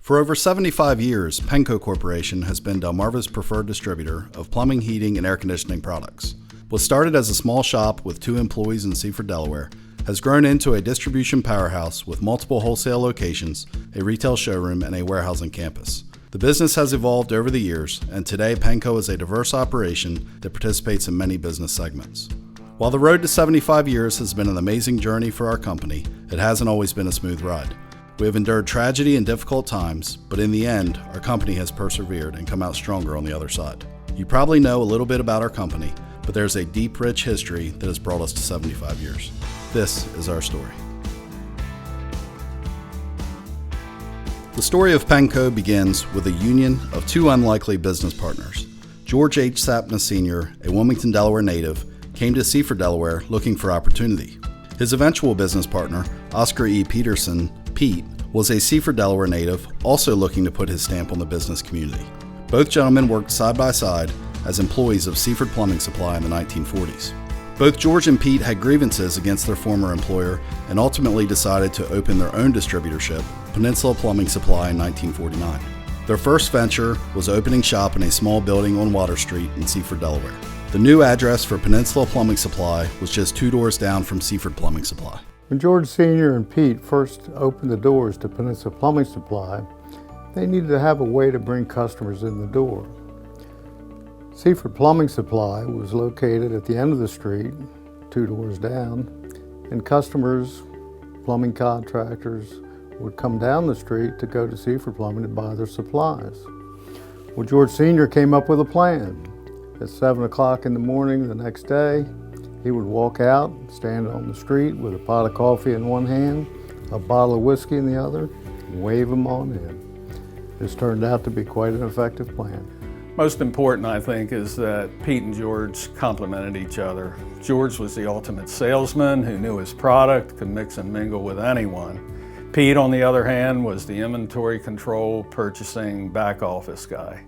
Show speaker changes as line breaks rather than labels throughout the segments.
For over 75 years, Penco Corporation has been Delmarva's preferred distributor of plumbing, heating, and air conditioning products. What started as a small shop with 2 employees in Seaford, Delaware, has grown into a distribution powerhouse with multiple wholesale locations, a retail showroom, and a warehousing campus. The business has evolved over the years, and today Penco is a diverse operation that participates in many business segments. While the road to 75 years has been an amazing journey for our company, it hasn't always been a smooth ride. We have endured tragedy and difficult times, but in the end, our company has persevered and come out stronger on the other side. You probably know a little bit about our company, but there's a deep, rich history that has brought us to 75 years. This is our story. The story of Penco begins with a union of 2 unlikely business partners. George H. Sapna Sr., a Wilmington, Delaware native, came to Seaford, Delaware looking for opportunity. His eventual business partner, Oscar E. Peterson, Pete, was a Seaford, Delaware native, also looking to put his stamp on the business community. Both gentlemen worked side by side as employees of Seaford Plumbing Supply in the 1940s. Both George and Pete had grievances against their former employer and ultimately decided to open their own distributorship, Peninsula Plumbing Supply, in 1949. Their first venture was opening shop in a small building on Water Street in Seaford, Delaware. The new address for Peninsula Plumbing Supply was just 2 doors down from Seaford Plumbing Supply.
When George Sr. and Pete first opened the doors to Peninsula Plumbing Supply, they needed to have a way to bring customers in the door. Seaford Plumbing Supply was located at the end of the street, 2 doors down, and customers, plumbing contractors, would come down the street to go to Seaford Plumbing to buy their supplies. Well, George Sr. came up with a plan. At 7 o'clock in the morning the next day, he would walk out, stand on the street with a pot of coffee in one hand, a bottle of whiskey in the other, and wave them on in. This turned out to be quite an effective plan.
Most important, I think, is that Pete and George complemented each other. George was the ultimate salesman who knew his product, could mix and mingle with anyone. Pete, on the other hand, was the inventory control, purchasing, back office guy.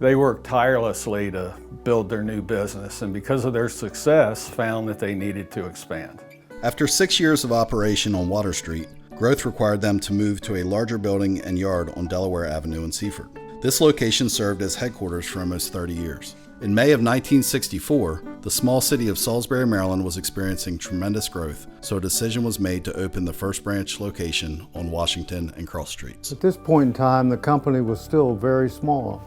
They worked tirelessly to build their new business, and because of their success, found that they needed to expand.
After 6 years of operation on Water Street, growth required them to move to a larger building and yard on Delaware Avenue in Seaford. This location served as headquarters for almost 30 years. In May of 1964, the small city of Salisbury, Maryland was experiencing tremendous growth, so a decision was made to open the first branch location on Washington and Cross Streets.
At this point in time, the company was still very small.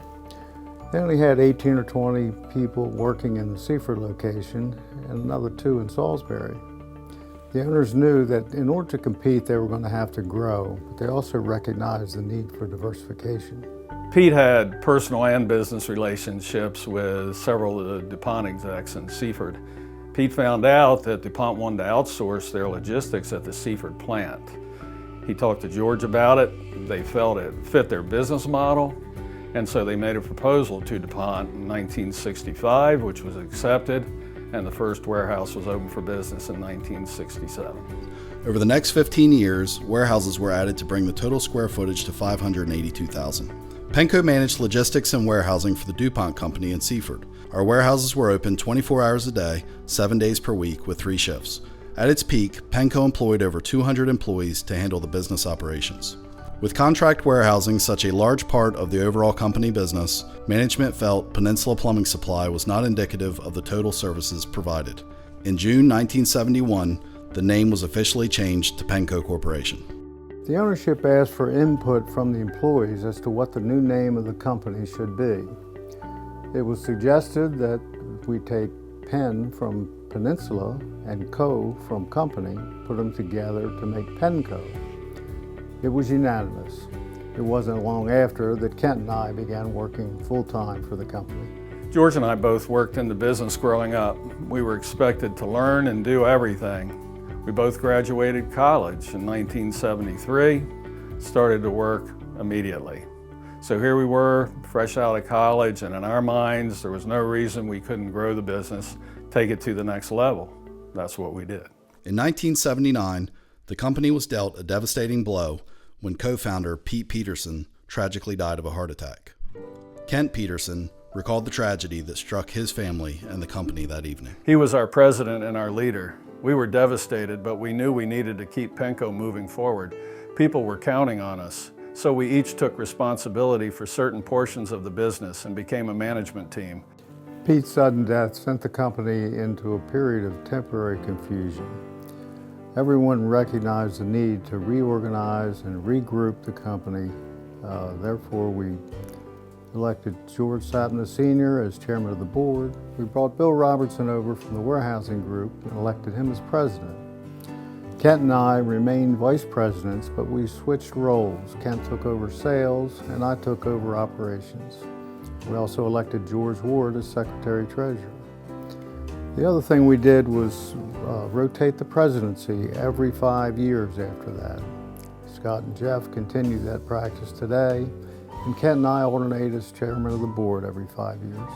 They only had 18 or 20 people working in the Seaford location and another 2 in Salisbury. The owners knew that in order to compete, they were going to have to grow, but they also recognized the need for diversification.
Pete had personal and business relationships with several of the DuPont execs in Seaford. Pete found out that DuPont wanted to outsource their logistics at the Seaford plant. He talked to George about it. They felt it fit their business model, and so they made a proposal to DuPont in 1965, which was accepted, and the first warehouse was opened for business in 1967.
Over the next 15 years, warehouses were added to bring the total square footage to 582,000. Penco managed logistics and warehousing for the DuPont company in Seaford. Our warehouses were open 24 hours a day, 7 days per week with 3 shifts. At its peak, Penco employed over 200 employees to handle the business operations. With contract warehousing such a large part of the overall company business, management felt Peninsula Plumbing Supply was not indicative of the total services provided. In June 1971, the name was officially changed to Penco Corporation.
The ownership asked for input from the employees as to what the new name of the company should be. It was suggested that we take Pen from Peninsula and Co from company, put them together to make Penco. It was unanimous. It wasn't long after that Kent and I began working full-time for the company.
George and I both worked in the business growing up. We were expected to learn and do everything. We both graduated college in 1973, started to work immediately. So here we were, fresh out of college, and in our minds, there was no reason we couldn't grow the business, take it to the next level. That's what we did.
In 1979, the company was dealt a devastating blow when co-founder Pete Peterson tragically died of a heart attack. Kent Peterson recalled the tragedy that struck his family and the company that evening.
He was our president and our leader. We were devastated, but we knew we needed to keep Penco moving forward. People were counting on us. So we each took responsibility for certain portions of the business and became a management team.
Pete's sudden death sent the company into a period of temporary confusion. Everyone recognized the need to reorganize and regroup the company. Therefore, we elected George Sapna Sr. as chairman of the board. We brought Bill Robertson over from the warehousing group and elected him as president. Kent and I remained vice presidents, but we switched roles. Kent took over sales and I took over operations. We also elected George Ward as secretary-treasurer. The other thing we did was rotate the presidency every 5 years after that. Scott and Jeff continue that practice today, and Kent and I alternate as chairman of the board every 5 years.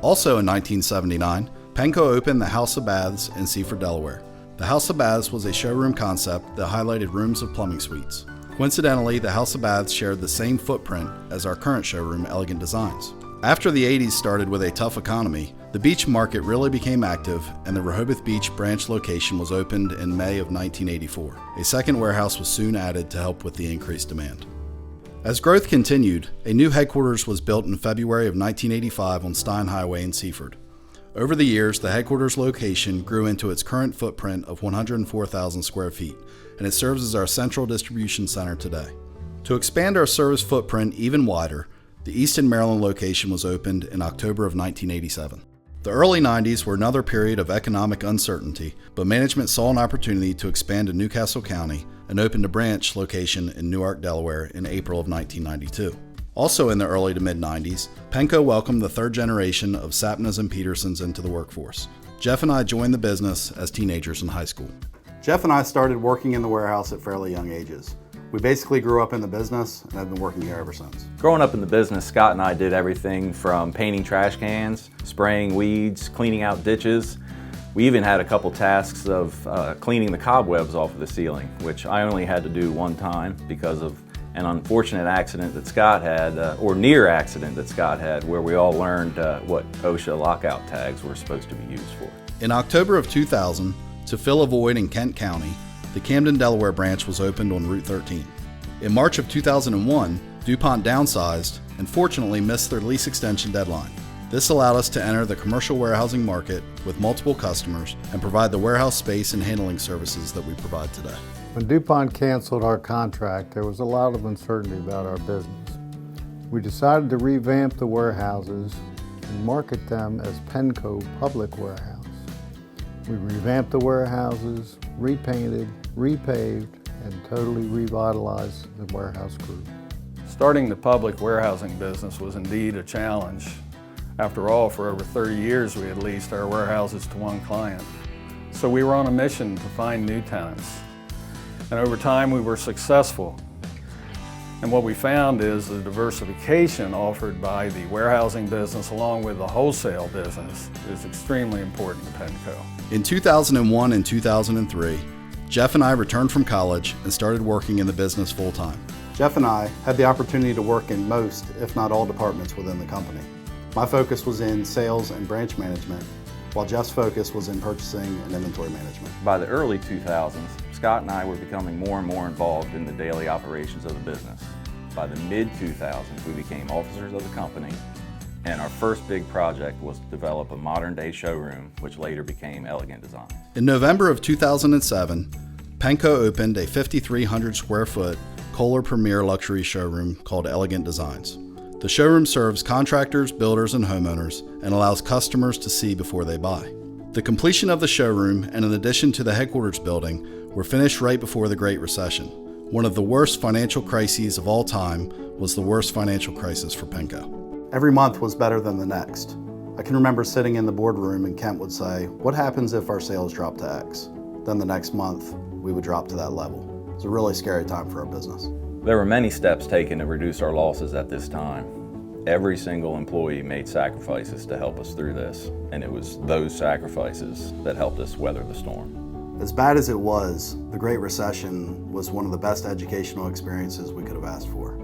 Also in 1979, Penco opened the House of Baths in Seaford, Delaware. The House of Baths was a showroom concept that highlighted rooms of plumbing suites. Coincidentally, the House of Baths shared the same footprint as our current showroom, Elegant Designs. After the 80s started with a tough economy, the beach market really became active, and the Rehoboth Beach branch location was opened in May of 1984. A second warehouse was soon added to help with the increased demand. As growth continued, a new headquarters was built in February of 1985 on Stein Highway in Seaford. Over the years, the headquarters location grew into its current footprint of 104,000 square feet, and it serves as our central distribution center today. To expand our service footprint even wider, the Easton, Maryland location was opened in October of 1987. The early 90s were another period of economic uncertainty, but management saw an opportunity to expand to Newcastle County and opened a branch location in Newark, Delaware in April of 1992. Also in the early to mid-90s, Penco welcomed the third generation of Sapnas and Petersons into the workforce. Jeff and I joined the business as teenagers in high school. Jeff and I started working in the warehouse at fairly young ages. We basically grew up in the business and have been working here ever since.
Growing up in the business, Scott and I did everything from painting trash cans, spraying weeds, cleaning out ditches. We even had a couple tasks of cleaning the cobwebs off of the ceiling, which I only had to do one time because of an unfortunate accident that Scott had, or near accident that Scott had, where we all learned what OSHA lockout tags were supposed to be used for.
In October of 2000, to fill a void in Kent County, the Camden, Delaware branch was opened on Route 13. In March of 2001, DuPont downsized and fortunately missed their lease extension deadline. This allowed us to enter the commercial warehousing market with multiple customers and provide the warehouse space and handling services that we provide today.
When DuPont canceled our contract, there was a lot of uncertainty about our business. We decided to revamp the warehouses and market them as Penco Public Warehouse. We revamped the warehouses, repainted, repaved, and totally revitalized the warehouse group.
Starting the public warehousing business was indeed a challenge. After all, for over 30 years we had leased our warehouses to one client. So we were on a mission to find new tenants. And over time we were successful. And what we found is the diversification offered by the warehousing business along with the wholesale business is extremely important to Penco.
In 2001 and 2003, Jeff and I returned from college and started working in the business full-time. Jeff and I had the opportunity to work in most, if not all, departments within the company. My focus was in sales and branch management, while Jeff's focus was in purchasing and inventory management.
By the early 2000s, Scott and I were becoming more and more involved in the daily operations of the business. By the mid-2000s, we became officers of the company, and our first big project was to develop a modern-day showroom, which later became Elegant Designs.
In November of 2007, Penco opened a 5,300 square foot Kohler Premier luxury showroom called Elegant Designs. The showroom serves contractors, builders, and homeowners and allows customers to see before they buy. The completion of the showroom, and in addition to the headquarters building, were finished right before the Great Recession. One of the worst financial crises of all time was the worst financial crisis for Penco. Every month was better than the next. I can remember sitting in the boardroom and Kent would say, "What happens if our sales drop to X?" Then the next month, we would drop to that level. It was a really scary time for our business.
There were many steps taken to reduce our losses at this time. Every single employee made sacrifices to help us through this, and it was those sacrifices that helped us weather the storm.
As bad as it was, the Great Recession was one of the best educational experiences we could have asked for.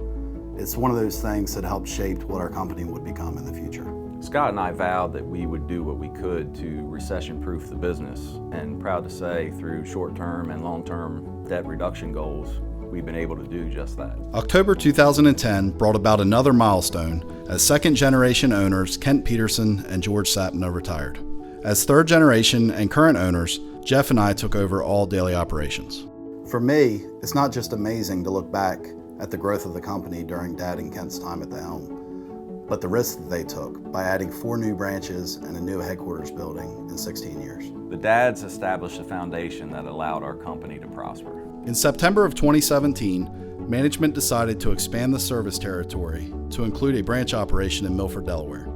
It's one of those things that helped shape what our company would become in the future.
Scott and I vowed that we would do what we could to recession-proof the business, and proud to say through short-term and long-term debt reduction goals, we've been able to do just that.
October 2010 brought about another milestone as second-generation owners Kent Peterson and George Sapna retired. As third-generation and current owners, Jeff and I took over all daily operations. For me, it's not just amazing to look back at the growth of the company during Dad and Kent's time at the helm, but the risks that they took by adding 4 new branches and a new headquarters building in 16 years.
The dads established a foundation that allowed our company to prosper.
In September of 2017, management decided to expand the service territory to include a branch operation in Milford, Delaware.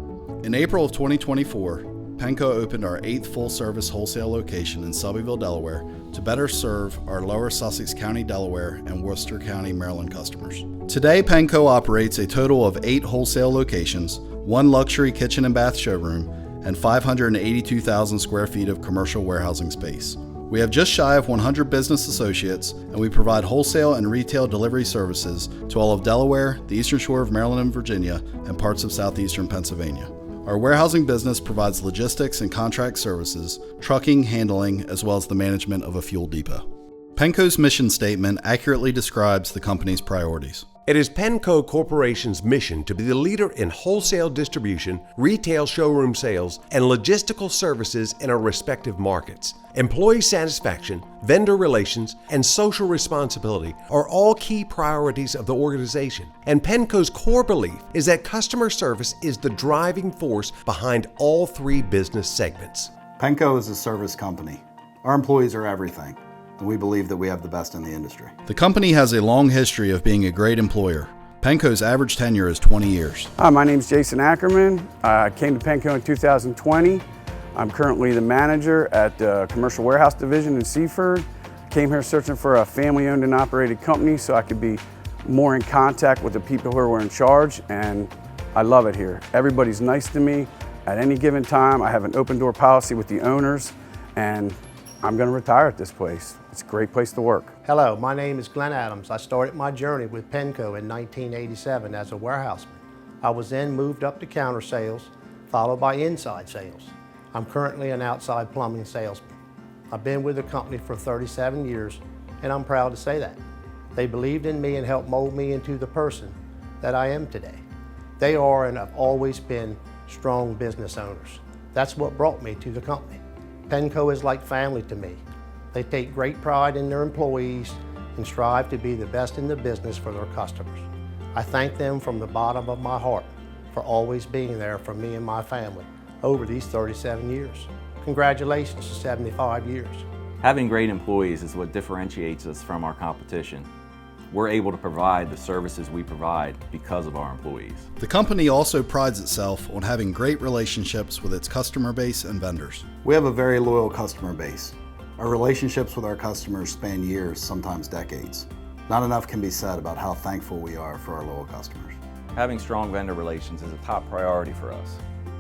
In April of 2024, Penco opened our 8th full-service wholesale location in Selbyville, Delaware, to better serve our lower Sussex County, Delaware, and Worcester County, Maryland customers. Today, Penco operates a total of 8 wholesale locations, 1 luxury kitchen and bath showroom, and 582,000 square feet of commercial warehousing space. We have just shy of 100 business associates, and we provide wholesale and retail delivery services to all of Delaware, the Eastern Shore of Maryland and Virginia, and parts of southeastern Pennsylvania. Our warehousing business provides logistics and contract services, trucking, handling, as well as the management of a fuel depot. Penco's mission statement accurately describes the company's priorities.
It is Penco Corporation's mission to be the leader in wholesale distribution, retail showroom sales, and logistical services in our respective markets. Employee satisfaction, vendor relations, and social responsibility are all key priorities of the organization. And Penco's core belief is that customer service is the driving force behind all 3 business segments.
Penco is a service company. Our employees are everything, and we believe that we have the best in the industry. The company has a long history of being a great employer. Penco's average tenure is 20 years.
Hi, my name is Jason Ackerman. I came to Penco in 2020. I'm currently the manager at the Commercial Warehouse Division in Seaford. Came here searching for a family-owned and operated company so I could be more in contact with the people who are in charge, and I love it here. Everybody's nice to me. At any given time, I have an open door policy with the owners, and I'm going to retire at this place. It's a great place to work.
Hello, my name is Glenn Adams. I started my journey with Penco in 1987 as a warehouseman. I was then moved up to counter sales, followed by inside sales. I'm currently an outside plumbing salesman. I've been with the company for 37 years, and I'm proud to say that. They believed in me and helped mold me into the person that I am today. They are and have always been strong business owners. That's what brought me to the company. Penco is like family to me. They take great pride in their employees and strive to be the best in the business for their customers. I thank them from the bottom of my heart for always being there for me and my family over these 37 years. Congratulations to 75 years.
Having great employees is what differentiates us from our competition. We're able to provide the services we provide because of our employees.
The company also prides itself on having great relationships with its customer base and vendors. We have a very loyal customer base. Our relationships with our customers span years, sometimes decades. Not enough can be said about how thankful we are for our loyal customers.
Having strong vendor relations is a top priority for us.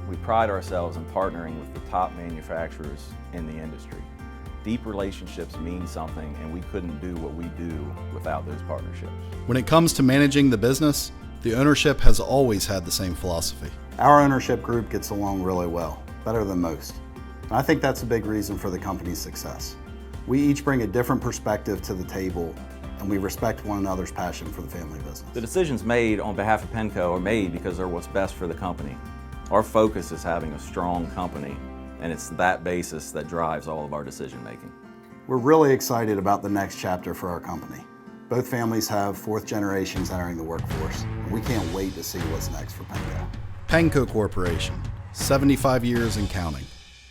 We pride ourselves in partnering with the top manufacturers in the industry. Deep relationships mean something, and we couldn't do what we do without those partnerships. When
it comes to managing the business, the ownership has always had the same philosophy. Our ownership group gets along really well, better than most. And I think that's a big reason for the company's success. We each bring a different perspective to the table, and we respect one another's passion for the family business.
The decisions made on behalf of Penco are made because they're what's best for the company. Our focus is having a strong company, and it's that basis that drives all of our decision making.
We're really excited about the next chapter for our company. Both families have 4th generations entering the workforce, and we can't wait to see what's next for Penco. Penco Corporation, 75 years and counting.